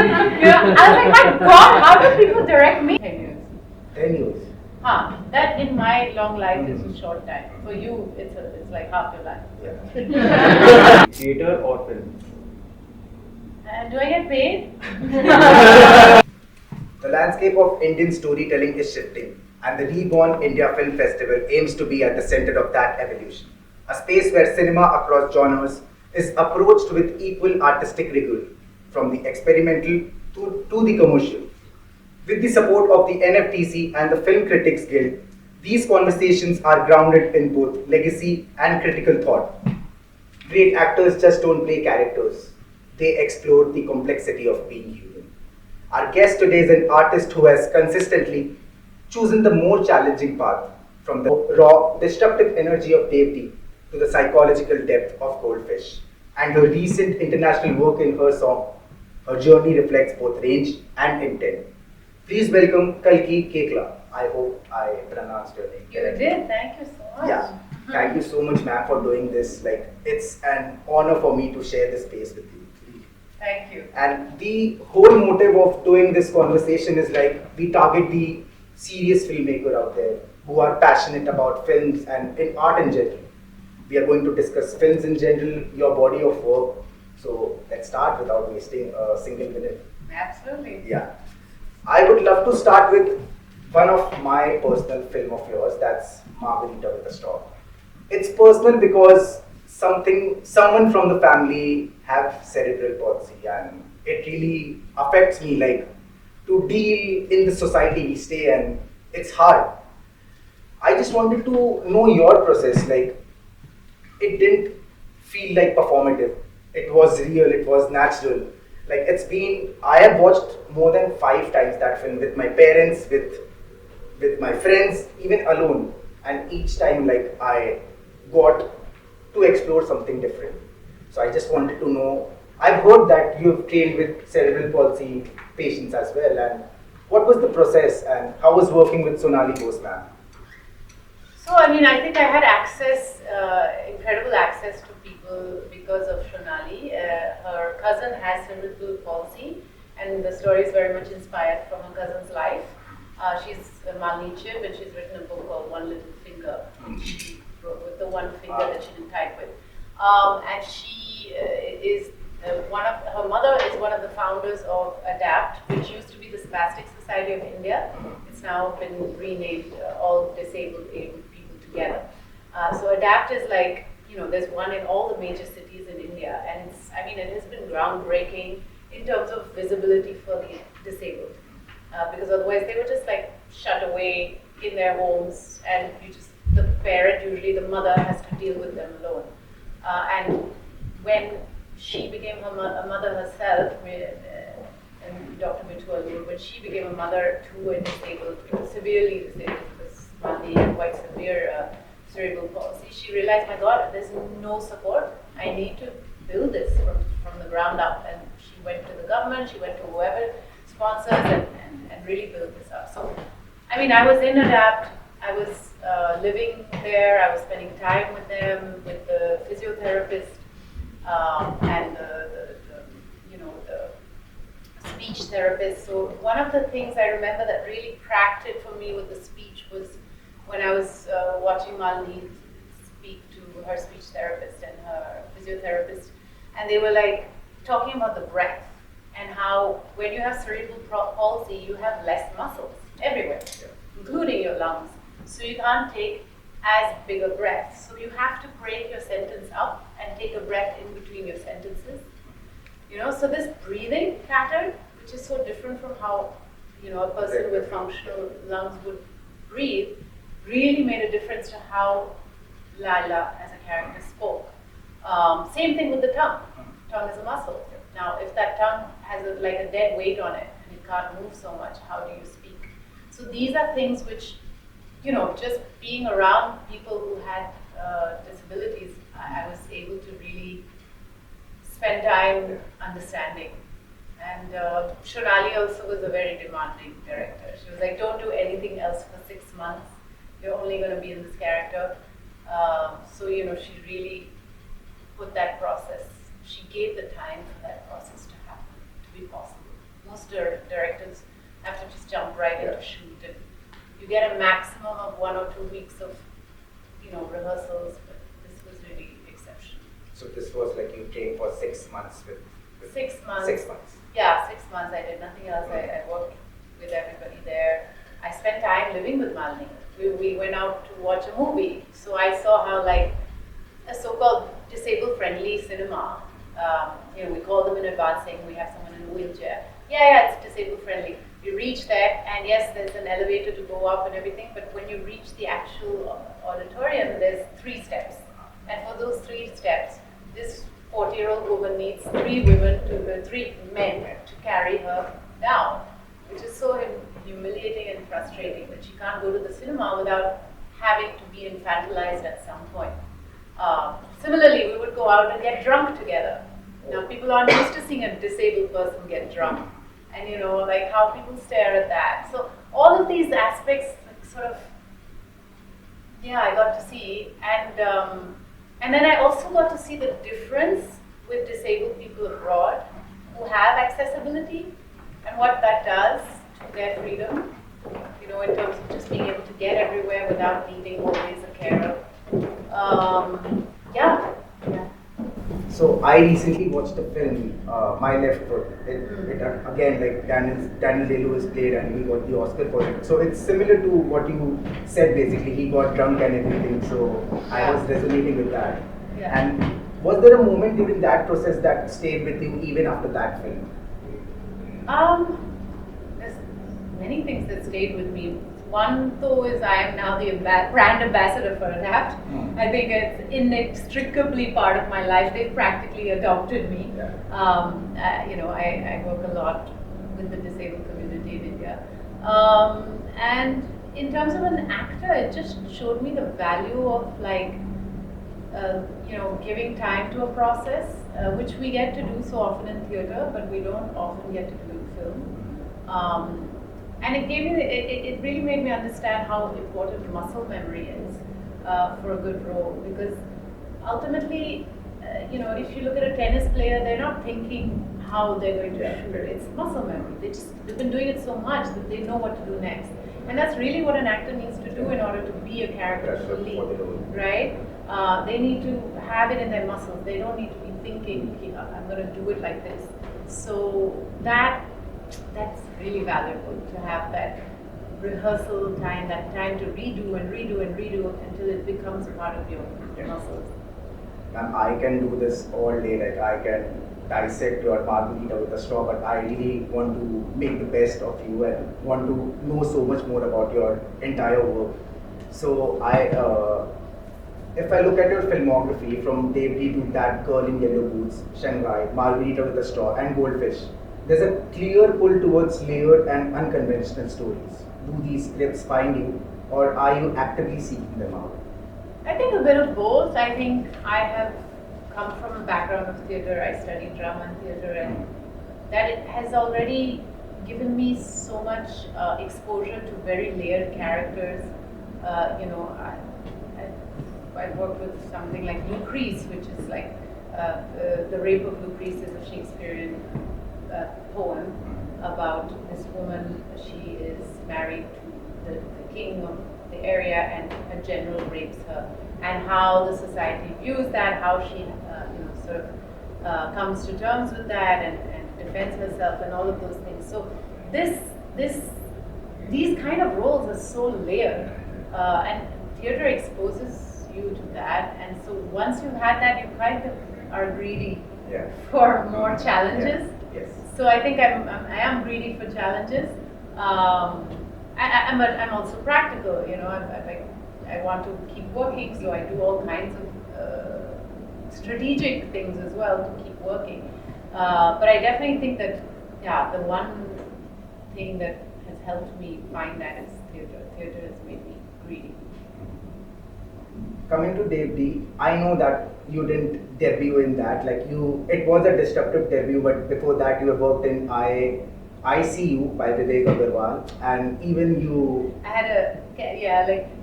I was like, my God, how do people direct me? 10 years. That in my long life is a short time. For you, it's like half your life. Yeah. Theater or film? And do I get paid? The landscape of Indian storytelling is shifting, and the Reborn India Film Festival aims to be at the center of that evolution. A space where cinema across genres is approached with equal artistic rigor, from the experimental to the commercial. With the support of the NFTC and the Film Critics Guild, these conversations are grounded in both legacy and critical thought. Great actors just don't play characters, they explore the complexity of being human. Our guest today is an artist who has consistently chosen the more challenging path, from the raw, destructive energy of Devti to the psychological depth of Goldfish. And her recent international work in her song, her journey reflects both range and intent. Please welcome Kalki Kekla. I hope I pronounced your name You correctly. did. Thank you so much. Yeah. Thank you so much, ma'am, for doing this. Like, it's an honor for me to share this space with you. Thank you. And the whole motive of doing this conversation is like we target the serious filmmaker out there who are passionate about films and in art in general. We are going to discuss films in general, your body of work. So let's start without wasting a single minute. Absolutely. Yeah. I would love to start with one of my personal film of yours, that's Margarita with a Straw. It's personal because someone from the family have cerebral palsy, and it really affects me, like, to deal in the society we stay, and it's hard. I just wanted to know your process, like, it didn't feel like performative. It was real, it was natural. Like, I have watched more than 5 times that film with my parents, with my friends, even alone. And each time, like, I got to explore something different. So I just wanted to know, I've heard that you've trained with cerebral palsy patients as well. And what was the process and how was working with Sonali Bose, ma'am? So, I mean, I think I had access, incredible access to people because of Shonali. Her cousin has cerebral palsy, and the story is very much inspired from her cousin's life. She's a Malnichev, and she's written a book called One Little Finger. She wrote with the one finger that she didn't type with. And she is her mother is one of the founders of ADAPT, which used to be the Spastic Society of India. It's now been renamed All Disabled Able People Together. So ADAPT is like, there's one in all the major cities in India, and it has been groundbreaking in terms of visibility for the disabled, because otherwise they were just like shut away in their homes, and the parent, usually the mother, has to deal with them alone. And when she became a mother herself, and Dr. Mittal, when she became a mother to a disabled, severely disabled, because Mali had quite severe cerebral palsy, she realized, my God, there's no support. I need to build this from the ground up. And she went to the government, she went to whoever sponsors, and really built this up. So, I was in ADAPT, I was living there, I was spending time with them, with the physiotherapist, and the speech therapist. So one of the things I remember that really cracked it for me with the speech was when I was watching Malini speak to her speech therapist and her physiotherapist, and they were like talking about the breath and how when you have cerebral palsy, you have less muscles everywhere, including your lungs. So you can't take as big a breath. So you have to break your sentence up and take a breath in between your sentences. So this breathing pattern, which is so different from how, a person with functional lungs would breathe, really made a difference to how Lala as a character spoke. Same thing with the tongue. Tongue is a muscle. Now, if that tongue has a dead weight on it and it can't move so much, how do you speak? So these are things which, just being around people who had disabilities, I was able to really spend time understanding. And Shonali also was a very demanding director. She was like, don't do anything else for 6 months. You're only going to be in this character. So, she really put that process, she gave the time for that process to happen, to be possible. most directors have to just jump right Yeah. into shoot, and you get a maximum of 1 or 2 weeks of rehearsals. But this was really exceptional. So this was like you trained for 6 months with 6 months. 6 months. Yeah, 6 months. I did nothing else. I worked with everybody there. I spent time living with Malini. We went out to watch a movie, so I saw how like a so-called disabled-friendly cinema. We call them in advance saying we have someone in a wheelchair. Yeah, it's disabled-friendly. You reach there, and yes, there's an elevator to go up and everything. But when you reach the actual auditorium, there's 3 steps, and for those 3 steps, this 40-year-old woman needs 3 men to carry her down, which is so humiliating and frustrating that she can't go to the cinema without having to be infantilized at some point. Similarly, we would go out and get drunk together. Now, people aren't used to seeing a disabled person get drunk, and like how people stare at that. So all of these aspects, sort of, I got to see, and then I also got to see the difference with disabled people abroad who have accessibility and what that does to their freedom, in terms of just being able to get everywhere without needing always a carer. Yeah. So I recently watched a film, My Left Foot. It again, like Daniel Day-Lewis played, and he got the Oscar for it. So it's similar to what you said. Basically, he got drunk and everything. So I was resonating with that. Yeah. And was there a moment during that process that stayed with you even after that film? There's many things that stayed with me. One, though, is I am now the brand ambassador for ADAPT. I think it's inextricably part of my life. They've practically adopted me. Yeah. I work a lot with the disabled community in India. And in terms of an actor, it just showed me the value of giving time to a process, which we get to do so often in theatre, but we don't often get to do in film. And it gave me, it really made me understand how important muscle memory is for a good role, because ultimately, if you look at a tennis player, they're not thinking how they're going to shoot. It's muscle memory. They've been doing it so much that they know what to do next. And that's really what an actor needs to do in order to be a character fully, right? They need to have it in their muscles. They don't need to be thinking, I'm going to do it like this. So that's really valuable, to have that rehearsal time, that time to redo and redo and redo until it becomes a part of your muscles. Ma'am, I can do this all day. Like I can dissect your margarita with a straw, but I really want to make the best of you and want to know so much more about your entire work. So if I look at your filmography from Devdi to That Girl in Yellow Boots, Shanghai, Margarita with a Straw, and Goldfish, there's a clear pull towards layered and unconventional stories. Do these scripts find you, or are you actively seeking them out? I think a bit of both. I think I have come from a background of theatre. I studied drama and theatre, and that it has already given me so much exposure to very layered characters. I worked with something like Lucrece, which is like the Rape of Lucrece is a Shakespearean poem about this woman. She is married to the king of the area, and a general rapes her, and how the society views that, how she comes to terms with that and defends herself and all of those things. So these kind of roles are so layered, and theatre exposes you to that, and so once you've had that, you kind of are greedy for more challenges. Yes. So I think I am greedy for challenges. I'm also practical. I want to keep working, so I do all kinds of strategic things as well to keep working. But I definitely think that the one thing that has helped me find that is theatre. Theatre has made me greedy. Coming to Devdi, I know that you didn't debut in that. It was a disruptive debut, but before that, you have worked in I See You by Vivek Agarwal, and even you. I had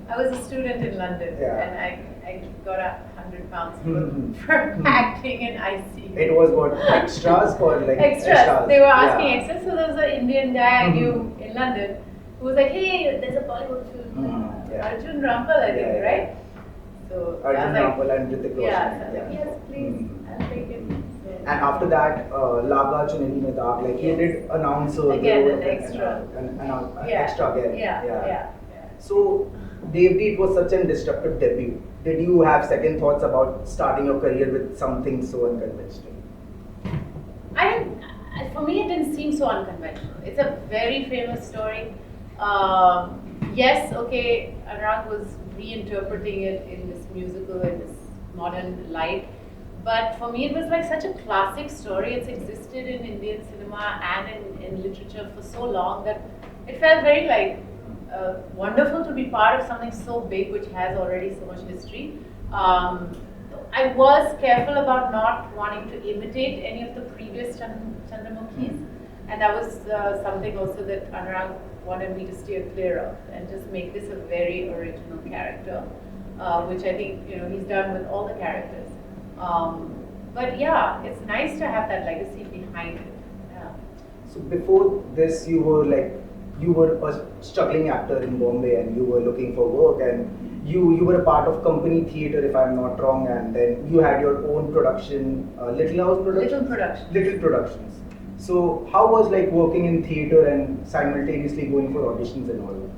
I was a student in London, Yeah. and I got 100 pounds Mhm. for acting in IC. It was what, extras or like Extras. They were asking Yeah. extras. So there was an Indian guy I knew Mhm. in London who was like, "Hey, there's a Bollywood film, Yeah. Arjun Rampal, I think, Yeah, yeah. right?" So I Arjun was like, Rampal and Hrithik Roshan. yeah, so I was like, yes, please, Mhm. I'll take it. So, And after that, Laga Chunani Mein Daag, like you Yes. did announcer. Again, there an was extra. An Yeah. extra again. Yeah. So, Devdi, it was such a disruptive debut. Did you have second thoughts about starting your career with something so unconventional? For me, it didn't seem so unconventional. It's a very famous story. Yes, okay, Anurag was reinterpreting it in this musical, in this modern light. But for me, it was like such a classic story. It's existed in Indian cinema and in literature for so long that it felt very like wonderful to be part of something so big which has already so much history. I was careful about not wanting to imitate any of the previous Chandramukhis, and that was something also that Anurag wanted me to steer clear of and just make this a very original character, which I think he's done with all the characters. But yeah, it's nice to have that legacy behind it. Yeah. So before this, you were a struggling actor in Bombay, and you were looking for work, and you were a part of company theatre, if I'm not wrong, and then you had your own production, Little House Productions. Little Productions. Little Productions. So how was like working in theatre and simultaneously going for auditions and all?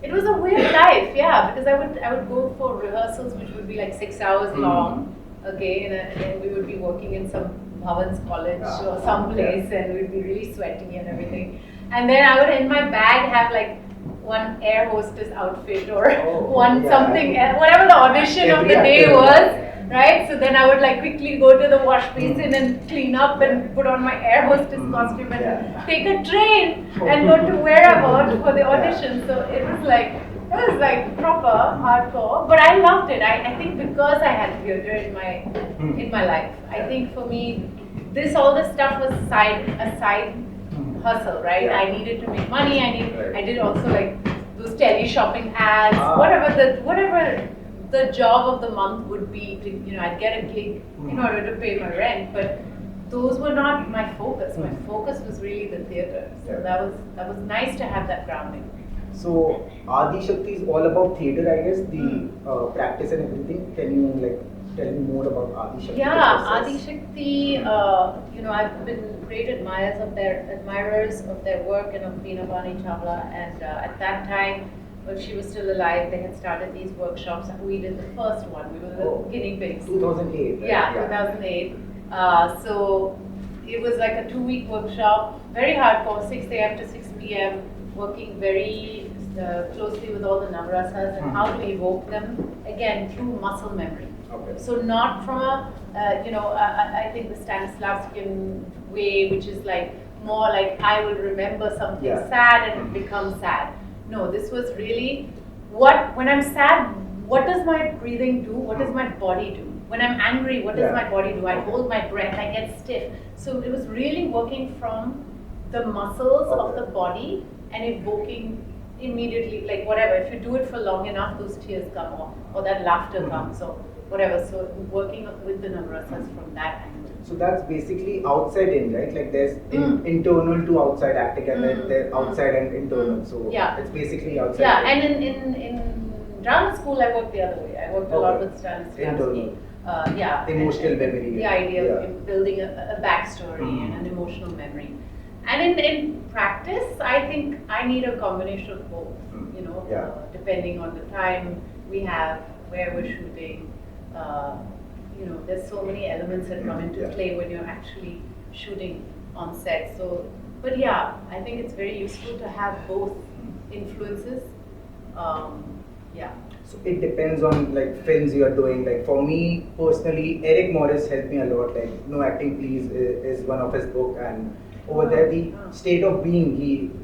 It was a weird life, yeah, because I would go for rehearsals which would be like 6 hours long, okay, and we would be working in some Bhavan's college or some place, and we'd be really sweaty and everything. And then I would in my bag have like one air hostess outfit or something, whatever the audition of the day was. Right, so then I would like quickly go to the wash basin and clean up and put on my air hostess costume and take a train and go to wherever for the audition. So it was like proper hardcore, but I loved it. I think because I had theatre in my life. I think for me, all this stuff was a side hustle, right? Yeah. I needed to make money. Right. I did also like those tele shopping ads, whatever the job of the month would be to, I'd get a gig in order to pay my rent, but those were not my focus. My focus was really the theatre. So that was nice to have that grounding. So Adi Shakti is all about theatre, I guess, the practice and everything. Can you like tell me more about Adi Shakti? Yeah, Adi Shakti, I've been great admirers of their work and of Veena Bani Chawla, and at that time, when she was still alive, they had started these workshops, and we did the first one. We were the guinea pigs. 2008. Right? Yeah, 2008. So it was like a 2-week workshop, very hardcore, 6 a.m. to 6 p.m., working very closely with all the Navrasas and how to evoke them, again, through muscle memory. Okay. So not from I think the Stanislavskian way, which is like more like I will remember something sad and it becomes sad. No, this was really when I'm sad, what does my breathing do? What does my body do? When I'm angry, what does my body do? I hold my breath, I get stiff. So it was really working from the muscles of the body and evoking immediately, like whatever. If you do it for long enough, those tears come or that laughter comes or whatever. So working with the navrasas from that angle. So that's basically outside in, right? Like there's internal to outside acting, and then there's outside and internal. So it's basically outside. Yeah, and in drama school, I worked the other way. I worked a lot with Stanislavski. Emotional memory. The idea of building a backstory and an emotional memory. And in practice, I think I need a combination of both. Depending on the time we have, where we're shooting. There's so many elements that come into play when you're actually shooting on set. So, but yeah, I think it's very useful to have both influences. So it depends on like films you are doing. Like for me personally, Eric Morris helped me a lot. Like No Acting Please is one of his book, and over there the state of being,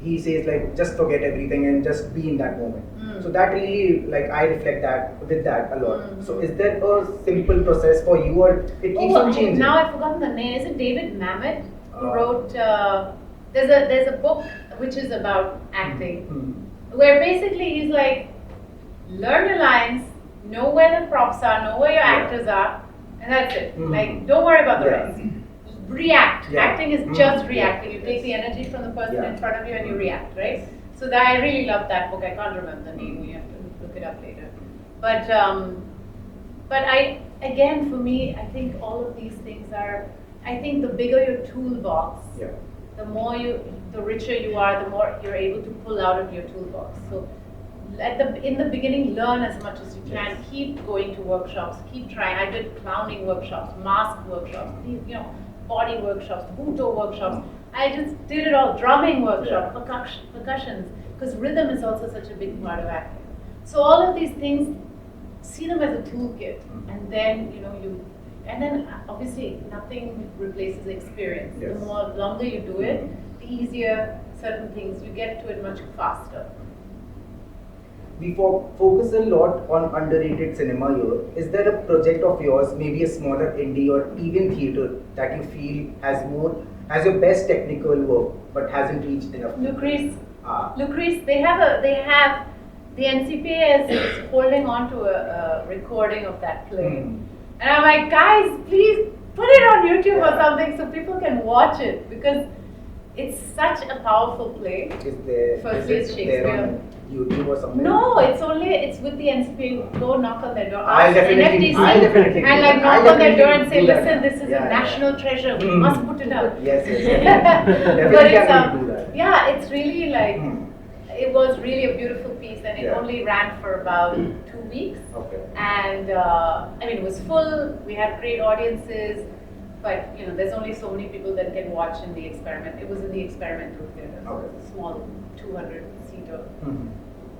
he says like just forget everything and just be in that moment. So that really, like I reflect that with that a lot. So is there a simple process for you, or it keeps on changing? Now I've forgotten the name. Is it David Mamet who wrote? There's a book which is about acting, where basically he's like, learn your lines, know where the props are, know where your Yeah. actors are, and that's it. Mhm. Like, don't worry about the Yeah. rest. React. Yeah. Acting is Mhm. just reacting. You take Yes. the energy from the person Yeah. in front of you and you Mhm. react, right? So that I really love that book. I can't remember the name. We have to look it up later. But I again, for me, I think all of these things are. I think the bigger your toolbox, Yeah. the richer you are, the more you're able to pull out of your toolbox. So in the beginning, learn as much as you can. Yes. Keep going to workshops. Keep trying. I did clowning workshops, mask workshops, body workshops, buto workshops. I just did it all. Drumming workshops, percussions, because rhythm is also such a big part of acting. So all of these things, see them as a toolkit, and then and then obviously nothing replaces experience. Yes. The more longer you do it, the easier certain things you get to it much faster. We focus a lot on underrated cinema here. Is there a project of yours, maybe a smaller indie or even theatre, that you feel has your best technical work but hasn't reached enough? Lucrece, Ah. Lucrece, they have the NCPA is holding on to a recording of that play, and I'm like, guys, please put it on YouTube or something so people can watch it, because it's such a powerful play. Is there? Firstly, is it's it there Shakespeare. on YouTube or something? No, it's with the NCPA. Go knock on their door. I'll Ask definitely- NFTC I'll definitely do and that. like knock I'll on their door and definitely say, do that. listen, this is Yeah, a yeah. national treasure. We Mm. must put it out. Yes, definitely. But Definitely it's I will do that. yeah, it's really like Mm. it was really a beautiful piece, and it Yeah. only ran for about 2 weeks. Okay. And I mean, it was full. We had great audiences, but there's only so many people that can watch in the experiment. It was in the experimental theater, so Okay. it's a small 200-seater. Mhm.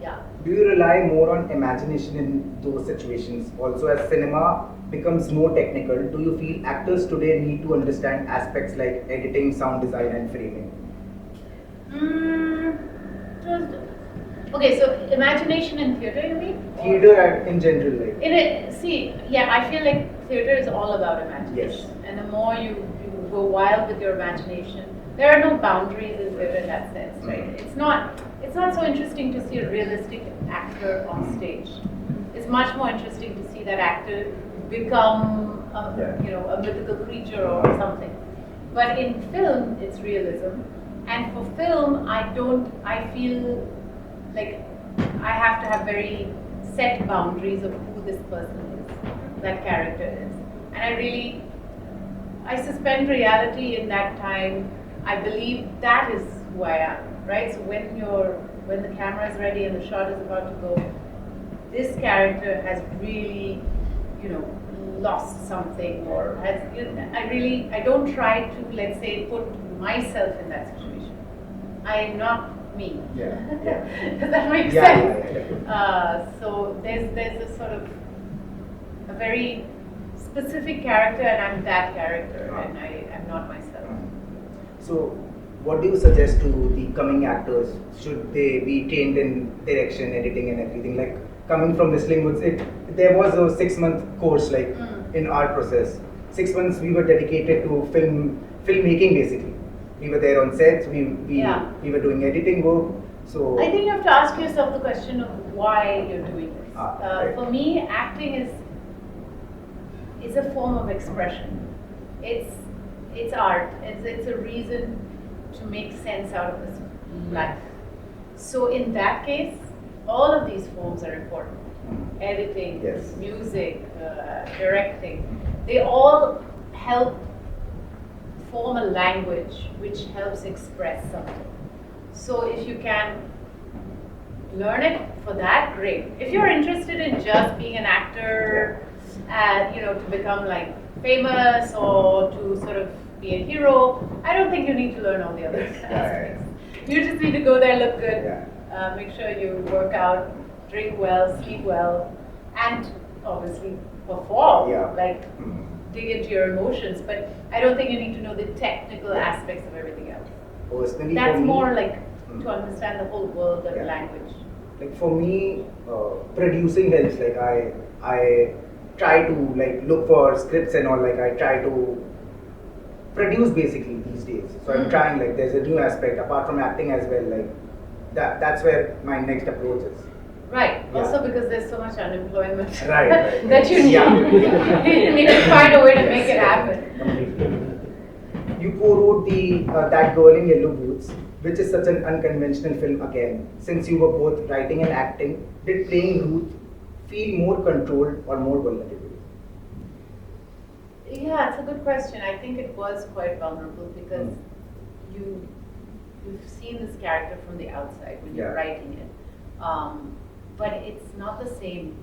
Yeah. Do you rely more on imagination in those situations? Also, as cinema becomes more technical, do you feel actors today need to understand aspects like editing, sound design, and framing? Okay, so imagination in theater, you mean? Theater in general, like. I feel like theater is all about imagination. Yes. And the more you go wild with your imagination, there are no boundaries in theater in that sense, right? It's not so interesting to see a realistic actor on stage. It's much more interesting to see that actor become a mythical creature or something. But in film, it's realism. And for film, I feel like I have to have very set boundaries of who this person is, that character is. And I suspend reality in that time. I believe that is who I am, right? So when the camera is ready and the shot is about to go, this character has really, lost something, or has, I don't try to, let's say, put myself in that situation. I am not me. Yeah. Does that make Yeah, sense? yeah. So there's a sort of a very specific character, and I'm that character, and I am not myself. So, what do you suggest to the coming actors? Should they be trained in direction, editing, and everything? Like coming from whistling woods, there was a 6-month course, like in our process. 6 months we were dedicated to filmmaking basically. We were there on sets. We were doing editing work. So I think you have to ask yourself the question of why you're doing this. Right. For me, acting is a form of expression. It's art. It's a reason to make sense out of this life. So in that case, all of these forms are important. Editing, Yes. music, directing, they all help form a language which helps express something. So if you can learn it for that, great. If you're interested in just being an actor, to become like famous or to sort of be a hero, I don't think you need to learn all the other aspects. You just need to go there, look good, make sure you work out, drink well, sleep well, and obviously perform. Dig into your emotions. But I don't think you need to know the technical aspects of everything else. Personally, that's for me, more like to understand the whole world and language. Like for me, producing helps. Like I try to like look for scripts and all. Like I try to produce basically these days. So I'm trying, like there's a new aspect apart from acting as well. Like that's where my next approach is. Right. Yeah. Also because there's so much unemployment Right. that you need, Yeah. you need to find a way to make it Yes. happen. You co-wrote the That Girl in Yellow Boots, which is such an unconventional film again. Since you were both writing and acting, did playing Ruth feel more controlled or more vulnerable? Yeah, it's a good question. I think it was quite vulnerable because you you've seen this character from the outside when you're Yeah. writing it, but it's not the same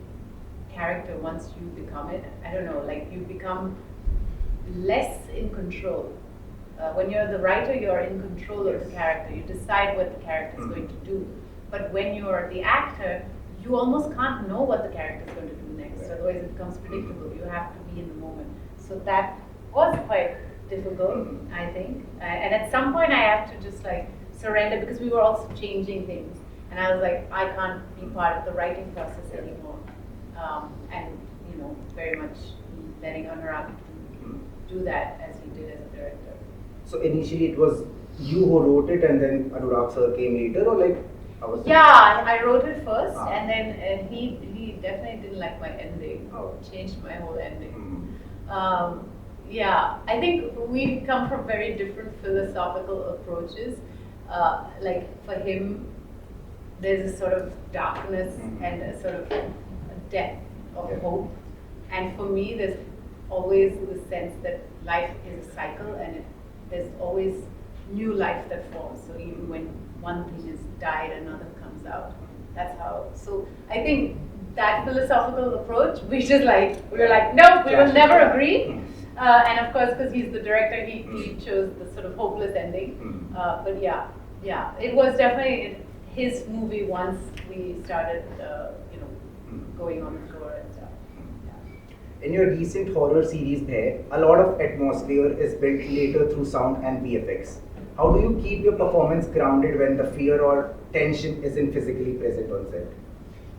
character once you become it. I don't know, like you become less in control. When you're the writer, you're in control of the Yes. character. You decide what the character is Mhm. going to do. But when you're the actor, you almost can't know what the character is going to do next. Right. Otherwise, it becomes predictable. You have to be in the moment. So that was quite difficult, Mhm. I think. And at some point, I have to just like surrender because we were also changing things. And I was like, I can't be part of the writing process anymore. And, very much letting Anurag do that as he did as a director. So initially it was you who wrote it and then Anurag sir came later, or like how was it? Yeah, I wrote it first, Ah. and then he definitely didn't like my ending. Oh. Changed my whole ending. Mhm. Yeah, I think we come from very different philosophical approaches. Like for him, there's a sort of darkness Mhm. and a sort of a depth of Yeah. hope, and for me, there's always the sense that life is a cycle, and there's always new life that forms. So even when one thing is died, another comes out. That's how. So I think that philosophical approach, we were like, nope, we will never agree. And of course, because he's the director, he chose the sort of hopeless ending. But yeah, it was definitely his movie once we started, going on the tour and stuff. Yeah. In your recent horror series Bhair, a lot of atmosphere is built later through sound and VFX. How do you keep your performance grounded when the fear or tension isn't physically present on set?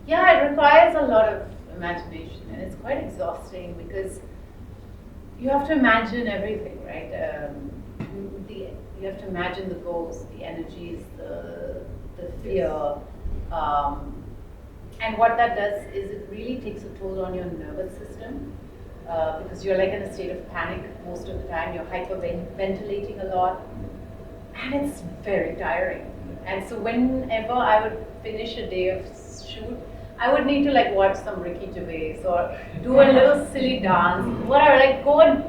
Yeah, it requires a lot of imagination, and it's quite exhausting because you have to imagine everything, right? You have to imagine the ghosts, the energies, the fear, and what that does is it really takes a toll on your nervous system because you're like in a state of panic most of the time. You're hyperventilating a lot, and it's very tiring. And so whenever I would finish a day of shoot, I would need to like watch some Ricky Gervais or do a little silly dance, whatever, like go and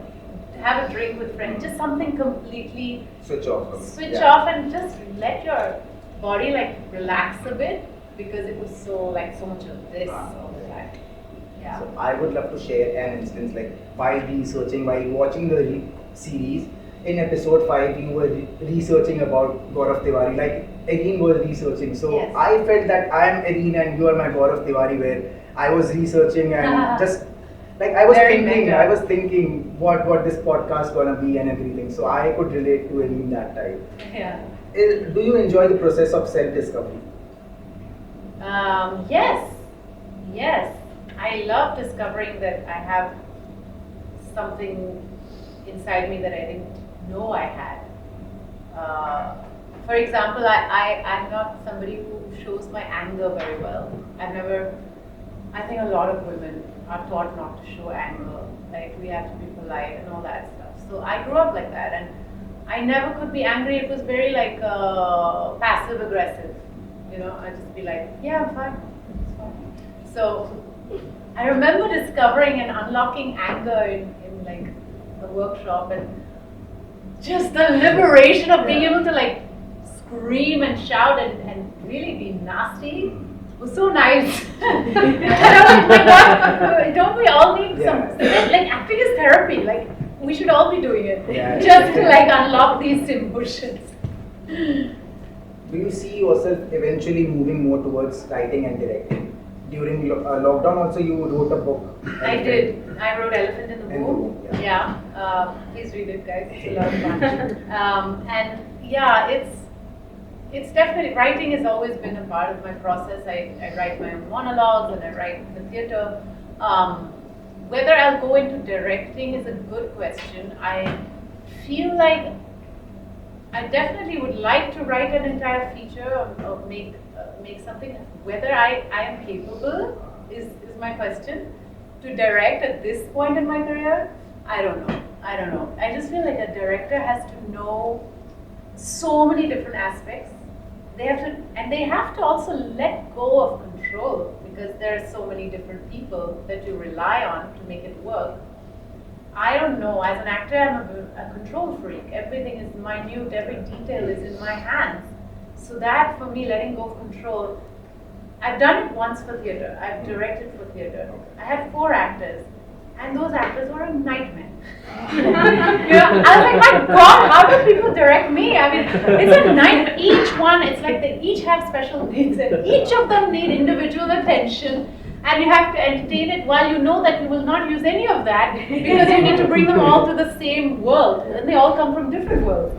have a drink with friends, just something completely Switch off. switch off and just let your body like relax a bit because it was so much of this all the time. Yeah. So I would love to share an instance like while watching the series. In episode 5, you were researching about Gaurav Tiwari, like Erin was researching. So Yes. I felt that I am Erin and you are my Gaurav Tiwari, where I was researching and just like I Very meta. was thinking what this podcast gonna be and everything. So I could relate to Erin that time. Yeah. Do you enjoy the process of self-discovery? Yes. I love discovering that I have something inside me that I didn't know I had. For example, I'm not somebody who shows my anger very well. I think a lot of women are taught not to show anger. Like we have to be polite and all that stuff. So I grew up like that, and I never could be angry. It was very like passive aggressive. I'd just be like, yeah, I'm fine. It's fine. So I remember discovering and unlocking anger in like a workshop, and just the liberation of being able to like scream and shout and really be nasty was so nice. And I was like, my God, don't we all need some, like acting is therapy, like we should all be doing it, Yeah. just to like unlock these emotions. Do you see yourself eventually moving more towards writing and directing? During lockdown also you wrote a book. I did. I wrote Elephant in the In the Womb. Womb, yeah. Yeah. Please read it, guys. It's a lot of fun. And yeah, it's definitely, writing has always been a part of my process. I write my own monologues and I write the theatre. Whether I'll go into directing is a good question. I feel like I definitely would like to write an entire feature or make make something. Whether I am capable is my question. To direct at this point in my career, I don't know. I don't know. I just feel like a director has to know so many different aspects. They have to also let go of control because there are so many different people that you rely on to make it work. I don't know. As an actor, I'm a control freak. Everything is minute. Every detail is in my hands. So that, for me, letting go of control. I've done it once for theatre. I've directed for theatre. I had 4 actors, and those actors were a nightmare. I was like, my God, how do people direct me? I mean, it's a night. Each one, it's like they each have special needs, and each of them need individual attention. And you have to entertain it while you know that you will not use any of that because you need to bring them all to the same world, and they all come from different worlds.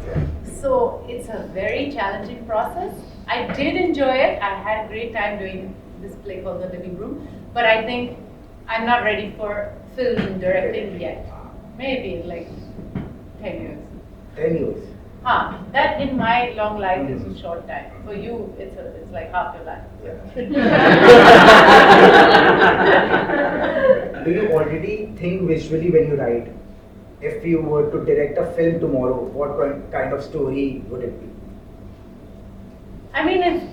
So it's a very challenging process. I did enjoy it. I had a great time doing this play called The Living Room, but I think I'm not ready for film directing yet. Maybe in like 10 years. 10 years. That in my long life is a short time. For you, it's like half your life. Do you already think visually when you write? If you were to direct a film tomorrow, what kind of story would it be? I mean, it's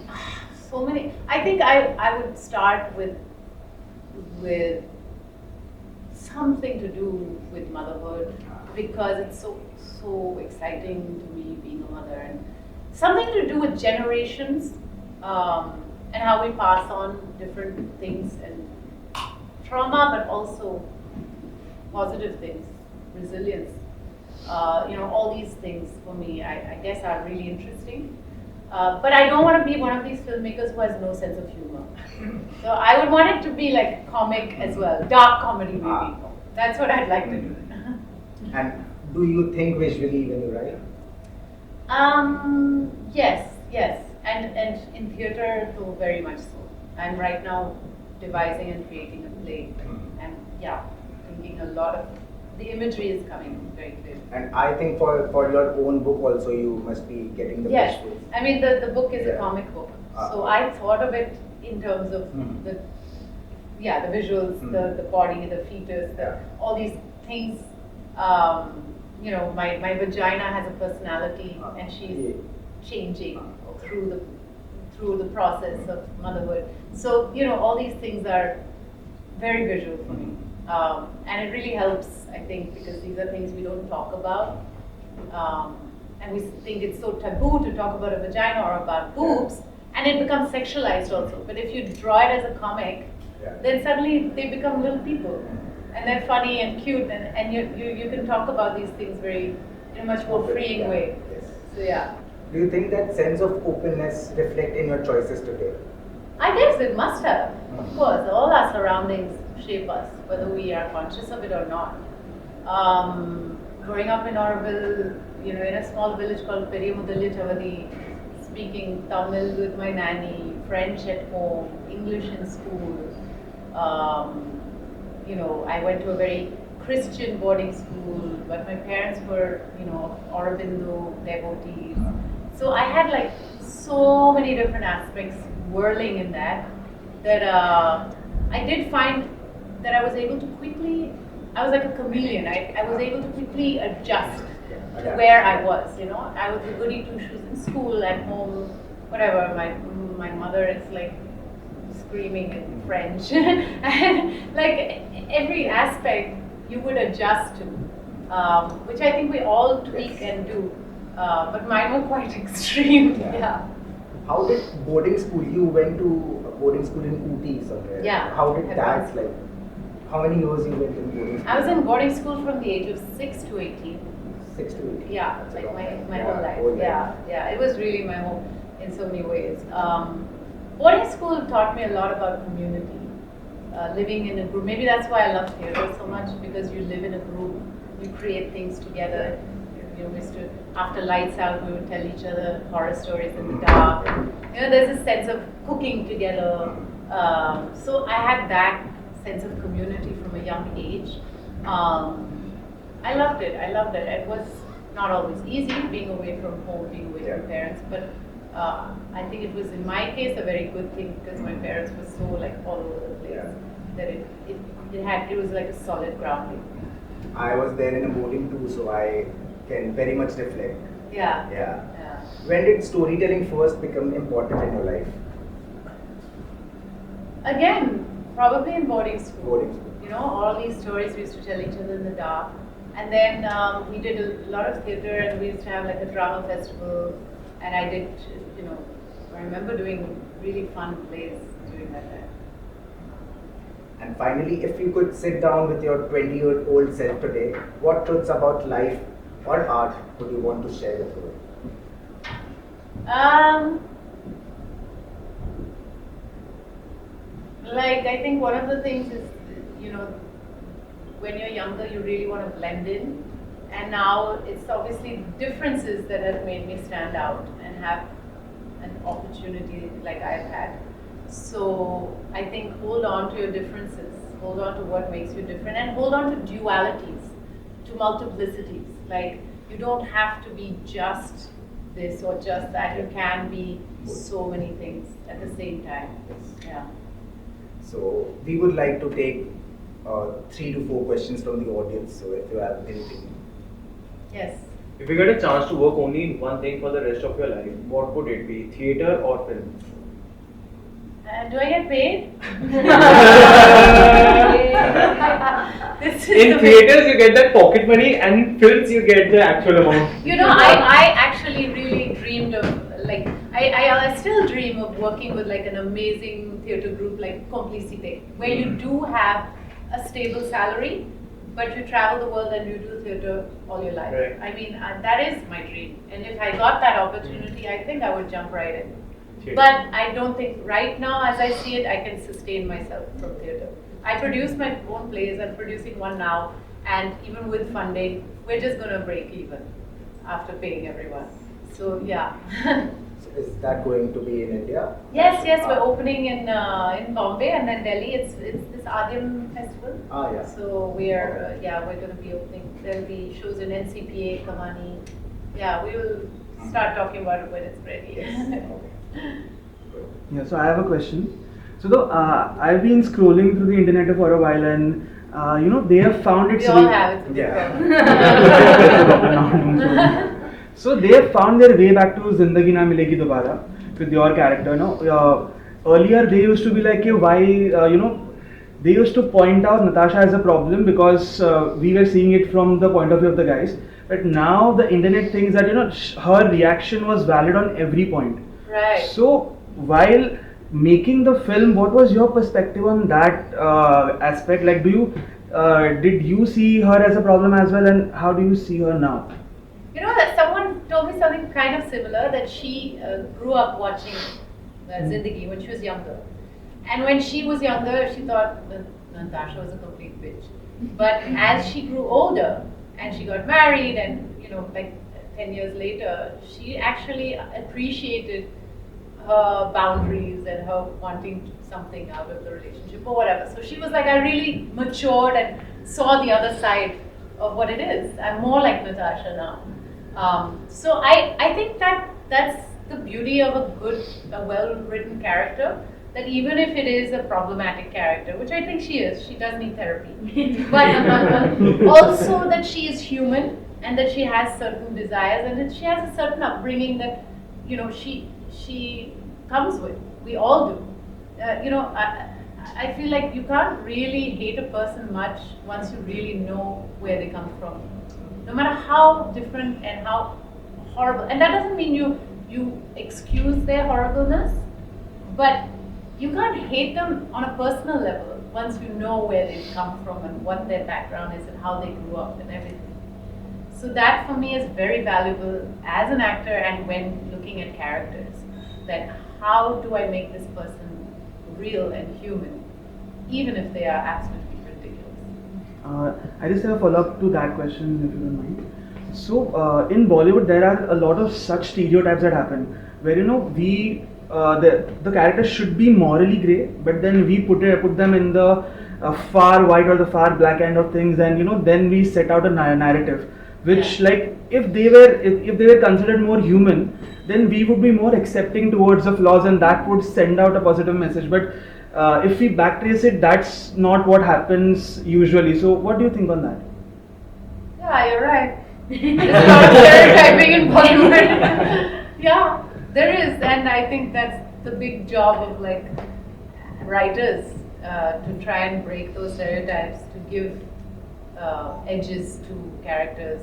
so many. I think I would start with something to do with motherhood because it's so exciting to me being a mother, and something to do with generations and how we pass on different things and trauma, but also positive things, resilience. All these things for me, I guess, are really interesting. But I don't want to be one of these filmmakers who has no sense of humor. So I would want it to be like comic as well, dark comedy maybe. That's what I'd like to do. And do you think visually when you write? Yes. And in theatre, so very much so. I'm right now devising and creating a play. And thinking a lot of the imagery is coming very clearly. And I think for your own book also you must be getting the visuals. I mean the book is a comic book. So I thought of it in terms of the visuals, the body, the fetus, all these things. My vagina has a personality and she's changing through the process of motherhood. So all these things are very visual for me. And it really helps, I think, because these are things we don't talk about. And we think it's so taboo to talk about a vagina or about boobs, and it becomes sexualized also. But if you draw it as a comic, then suddenly they become little people. And they're funny and cute, and you can talk about these things in a much more freeing way. So Do you think that sense of openness reflect in your choices today? I guess it must have. Of course, all our surroundings shape us, whether we are conscious of it or not. Growing up in Auroville, in a small village called Periyamudalya Chavadi, speaking Tamil with my nanny, French at home, English in school. I went to a very Christian boarding school, but my parents were, Aurobindo devotees. So I had like so many different aspects whirling in that I did find that I was able to I was like a chameleon. I was able to quickly adjust to where I was. I was a goody two shoes in school, at home, whatever. My mother is like screaming in French, and like every aspect you would adjust to, which I think we all tweak and do. But mine were quite extreme. How did boarding school? You went to a boarding school in Ooty somewhere. How did that like? How many years you went in boarding school? I was in boarding school from the age of 6 to 18. 6 to 18. Yeah, like my whole life. Yeah. It was really my home in so many ways. Boarding school taught me a lot about community, living in a group. Maybe that's why I love theatre so much, because you live in a group, you create things together. After lights out, we would tell each other horror stories in the dark. There's a sense of cooking together. So I had that sense of community from a young age. I loved it. It was not always easy being away from home, being away from parents, but I think it was in my case a very good thing because my parents were so like all over the place that it was like a solid grounding. I was there in a boarding too, so I can very much reflect. Yeah. Yeah. Yeah. When did storytelling first become important in your life? Again, probably in boarding school. Boarding school. You know, all these stories we used to tell each other in the dark. And then we did a lot of theatre, and we used to have like a drama festival. And I did, you know, I remember doing really fun plays during that time. And finally, if you could sit down with your 20-year-old self today, what truths about life or art would you want to share with her? Like, I think one of the things is, you know, when you're younger, you really want to blend in. And now it's obviously differences that have made me stand out and have an opportunity like I've had. So I think hold on to your differences, hold on to what makes you different, and hold on to dualities, to multiplicities. Like, you don't have to be just this or just that. You can be so many things at the same time. Yeah. So we would like to take 3 to 4 questions from the audience. So if you have anything. Yes. If you get a chance to work only in one thing for the rest of your life, what would it be? Theatre or film? Do I get paid? This is In the theatres you get that pocket money, and in films you get the actual amount. You know, I actually really dreamed of, like, I still dream of working with like an amazing theatre group like Complicité, where you do have a stable salary, but you travel the world and you do theatre all your life. Right. I mean, that is my dream. And if I got that opportunity, I think I would jump right in. Theatre. But I don't think right now, as I see it, I can sustain myself from theatre. I produce my own plays. I'm producing one now, and even with funding, we're just going to break even after paying everyone. So yeah. So is that going to be in India? Yes, we're opening in Bombay and then Delhi. It's this Adyam festival. Yeah. So we're we're going to be opening. There'll be shows in NCPA, Kamani. Yeah, we will start talking about it when it's ready. Yeah, so I have a question. So I've been scrolling through the internet for a while, and they have found We all have. It's a big Yeah. problem. So they have found their way back to Zindagi Na Milegi Dobara with your character. Earlier they used to be like, why they used to point out Natasha as a problem because we were seeing it from the point of view of the guys. But now the internet thinks that her reaction was valid on every point. Right. So while making the film, what was your perspective on that aspect? Like, did you see her as a problem as well, and how do you see her now? You know that someone told me something kind of similar, that she grew up watching Zindagi when she was younger. And when she was younger, she thought that Natasha was a complete bitch. But as she grew older and she got married, and like 10 years later, she actually appreciated her boundaries and her wanting something out of the relationship or whatever. So she was like, I really matured and saw the other side of what it is. I'm more like Natasha now. So I think that's the beauty of a well-written character, that even if it is a problematic character, which I think she is, she does need therapy, but also that she is human and that she has certain desires and that she has a certain upbringing that she comes with. We all do. I feel like you can't really hate a person much once you really know where they come from. No matter how different and how horrible, and that doesn't mean you excuse their horribleness, but you can't hate them on a personal level once you know where they've come from and what their background is and how they grew up and everything. So that for me is very valuable as an actor and when looking at characters, that how do I make this person real and human, even if they are absolutely ridiculous. I just have a follow-up to that question, if you don't mind. So in Bollywood, there are a lot of such stereotypes that happen, where the characters should be morally grey, but then we put them in the far white or the far black end of things, and then we set out a narrative, which like if they were considered more human, then we would be more accepting towards the flaws, and that would send out a positive message. But if we backtrace it, that's not what happens usually. So what do you think on that? Yeah, you're right. There's a lot of stereotyping in Bollywood. Yeah, there is, and I think that's the big job of like writers to try and break those stereotypes, to give edges to characters.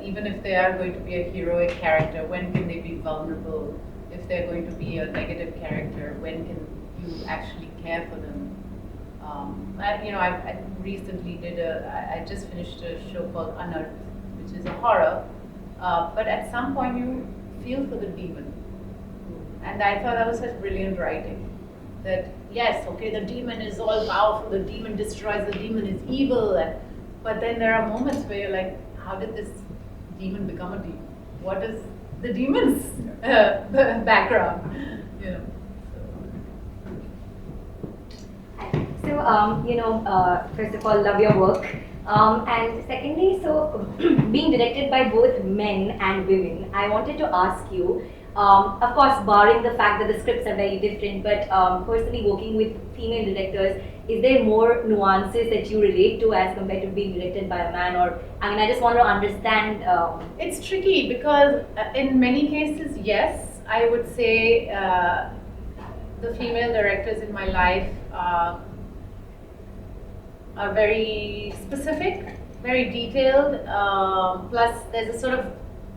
Even if they are going to be a heroic character, when can they be vulnerable? If they're going to be a negative character, when can you actually care for them? I recently I just finished a show called Unearthed, which is a horror, but at some point you feel for the demon. And I thought that was such brilliant writing. That yes, okay, the demon is all powerful, the demon destroys, the demon is evil, but then there are moments where you're like, how did this demon become a demon? What is the demon's background? First of all, love your work. And secondly, so being directed by both men and women, I wanted to ask you, of course, barring the fact that the scripts are very different, but personally working with female directors, is there more nuances that you relate to as compared to being directed by a man? Or, I mean, I just want to understand. It's tricky because in many cases, yes, I would say the female directors in my life are very specific, very detailed, plus there's a sort of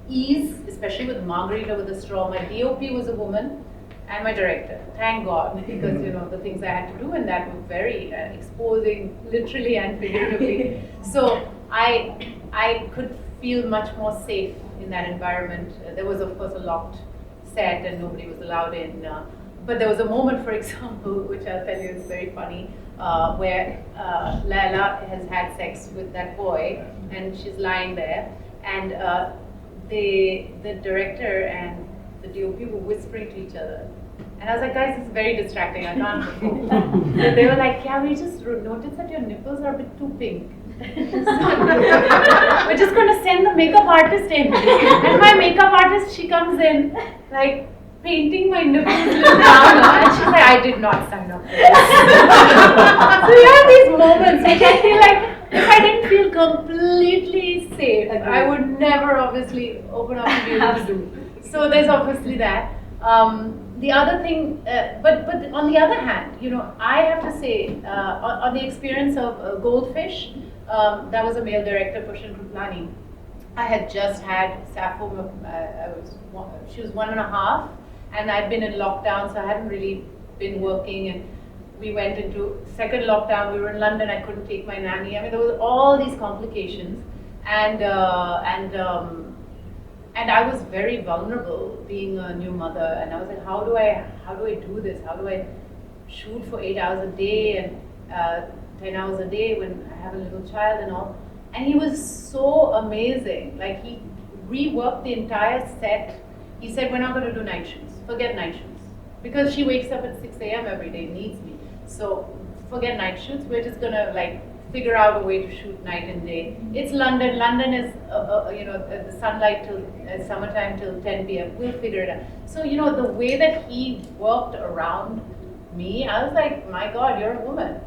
ease, especially with Margarita with the Straw. My DOP was a woman and my director, thank God, because the things I had to do and that were very exposing, literally and figuratively. So I could feel much more safe in that environment. There was of course a locked set and nobody was allowed in, but there was a moment, for example, which I'll tell you is very funny, where Laila has had sex with that boy and she's lying there, and the director and the DOP were whispering to each other. And I was like, guys, it's very distracting, I can't perform. And they were like, yeah, we just noticed that your nipples are a bit too pink. We're just going to send the makeup artist in. And my makeup artist, she comes in, like, painting my nipples a little brown, and she's like, I did not sign up for this. So you have these moments which I feel like if I didn't feel completely safe, I would never obviously open up to be able to do. So there's obviously that. The other thing, but on the other hand, I have to say, on the experience of Goldfish, that was a male director, Pushan Kruplani. I had just had Sappho, she was 1.5, and I'd been in lockdown, so I hadn't really been working, and we went into second lockdown. We were in London. I couldn't take my nanny. I mean, there was all these complications, and I was very vulnerable being a new mother. And I was like, how do I do this? How do I shoot for 8 hours a day and 10 hours a day when I have a little child and all? And he was so amazing. Like, he reworked the entire set. He said, we're not going to do night shoots. Forget night shoots. Because she wakes up at 6 a.m. every day, needs me. So forget night shoots. We're just going to figure out a way to shoot night and day. It's London. London is, the sunlight till summertime till 10 p.m. We'll figure it out. So, the way that he worked around me, I was like, my God, you're a woman.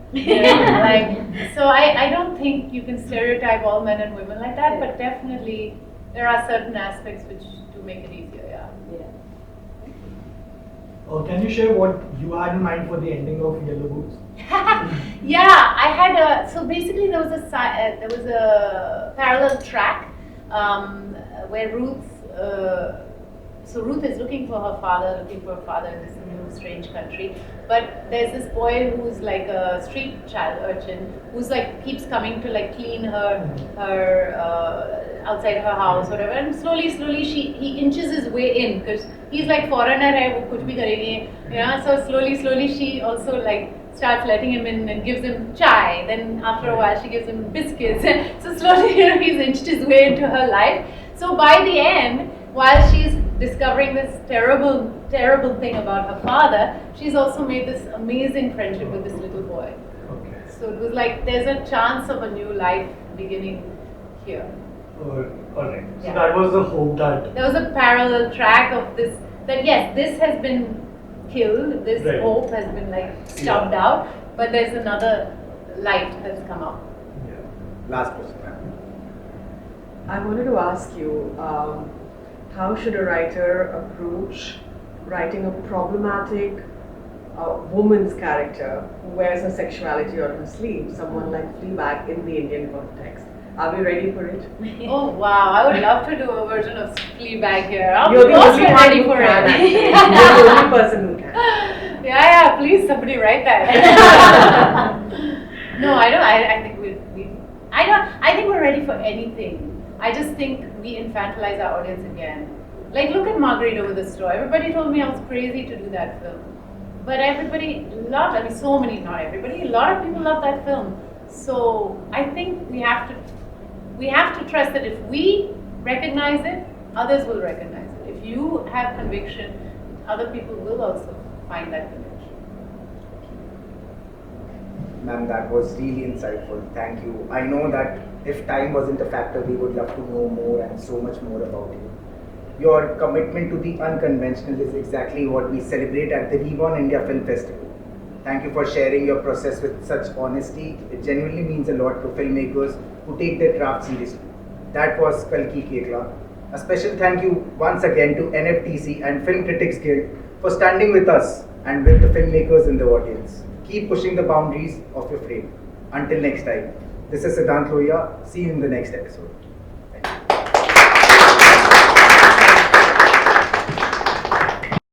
So I don't think you can stereotype all men and women like that, but definitely there are certain aspects which do make it easier, yeah. Can you share what you had in mind for the ending of Yellow Boots? Yeah, I had so basically there was a parallel track where Ruth is looking for her father, in this new strange country. But there's this boy who's like a street child urchin who's keeps coming to clean her outside her house, whatever. And slowly he inches his way in because he's like foreigner hai, wo kuch bhi karenge. So slowly she also starts letting him in and gives him chai. Then after a while she gives him biscuits. So slowly he's inched his way into her life. So by the end, while she's discovering this terrible thing about her father, she's also made this amazing friendship with this little boy. Okay. So it was like there's a chance of a new life beginning here. Alright. So Yeah. that was the hope that. There was a parallel track of this, that yes, this has been killed, this Right. hope has been like stubbed out, but there's another light that's come up. Last question, ma'am. I wanted to ask you, how should a writer approach writing a problematic woman's character who wears her sexuality on her sleeve, someone like Fleabag in the Indian context? Are we ready for it? Oh wow, I would love to do a version of Fleabag here. I'm You're the also only one ready who for can, it. actually. You're the only person who can. Yeah, please somebody write that. No, I don't. I think I don't. I think we're ready for anything. I just think we infantilize our audience again. Like, look at Marguerite over the Straw. Everybody told me I was crazy to do that film, but everybody loved. I mean, so many, not everybody. A lot of people love that film. So I think we have to trust that if we recognize it, others will recognize it. If you have conviction, other people will also find that conviction. Ma'am, that was really insightful. Thank you. I know that if time wasn't a factor, we would love to know more and so much more about you. Your commitment to the unconventional is exactly what we celebrate at the Reborn India Film Festival. Thank you for sharing your process with such honesty. It genuinely means a lot to filmmakers who take their craft seriously. That was Kalki Kekla. A special thank you once again to NFTC and Film Critics Guild for standing with us and with the filmmakers in the audience. Keep pushing the boundaries of your frame. Until next time, this is Siddhant Lohia. See you in the next episode.